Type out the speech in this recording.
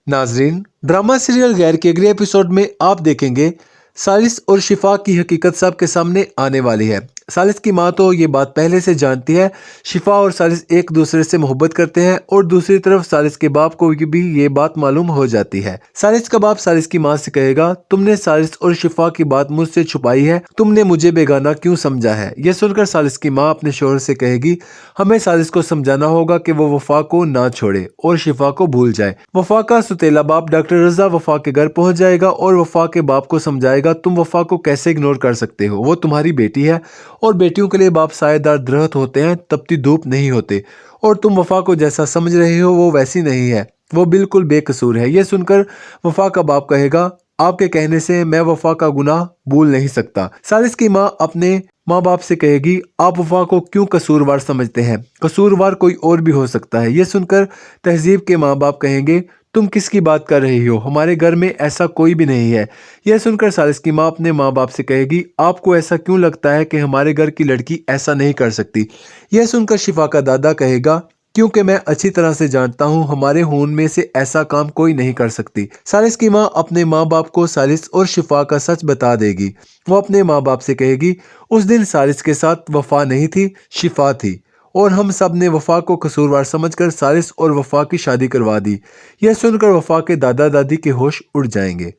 नाजरीन, drama serial गैर के अगले एपिसोड में आप देखेंगे सालिस और शिफा की हकीकत सबके सामने आने वाली है। सालिस की माँ तो ये बात पहले से जानती है। शिफा और सालिस एक दूसरे से मोहब्बत करते हैं और दूसरी तरफ सालिस के बाप को भी ये बात मालूम हो जाती है। सालिस का बाप सालिस की माँ से कहेगा, तुमने सालिस और शिफा की बात मुझसे छुपाई है, तुमने मुझे बेगाना क्यों समझा है। यह सुनकर सालिस की माँ अपने शोहर से कहेगी, हमें सालिस को समझाना होगा कि वो वफा को ना छोड़े और शिफा को भूल जाए। वफा का सुतेला बाप डॉक्टर रजा वफा के घर पहुंच जाएगा और वफा के बाप को समझाएगा, तुम वफा को कैसे इग्नोर कर सकते हो, वो तुम्हारी बेटी है और बेटियों के लिए बाप सायेदार दरख्त होते हैं, तपती धूप नहीं होते, और तुम वफा को जैसा समझ रहे हो वो वैसी नहीं है, वो बिल्कुल बेकसूर है। ये सुनकर वफा का बाप कहेगा, आपके कहने से मैं वफा का गुनाह भूल नहीं सकता। सालिस की माँ अपने माँ बाप से कहेगी, आप वफा को क्यों कसूरवार समझते हैं, कसूरवार कोई और भी हो सकता है। ये सुनकर तहजीब के माँ बाप कहेंगे, तुम किसकी बात कर रही हो, हमारे घर में ऐसा कोई भी नहीं है। यह सुनकर सालिस की माँ अपने माँ बाप से कहेगी, आपको ऐसा क्यों लगता है कि हमारे घर की लड़की ऐसा नहीं कर सकती। यह सुनकर शिफा का दादा कहेगा, क्योंकि मैं अच्छी तरह से जानता हूँ हमारे खून में से ऐसा काम कोई नहीं कर सकती। सालिस की माँ अपने माँ बाप को सालिस और शिफा का सच बता देगी। वो अपने माँ बाप से कहेगी, उस दिन सालिस के साथ वफा नहीं थी, शिफा थी, और हम सब ने वफा को कसूरवार समझकर सालिस और वफा की शादी करवा दी। यह सुनकर वफा के दादा दादी के होश उड़ जाएंगे।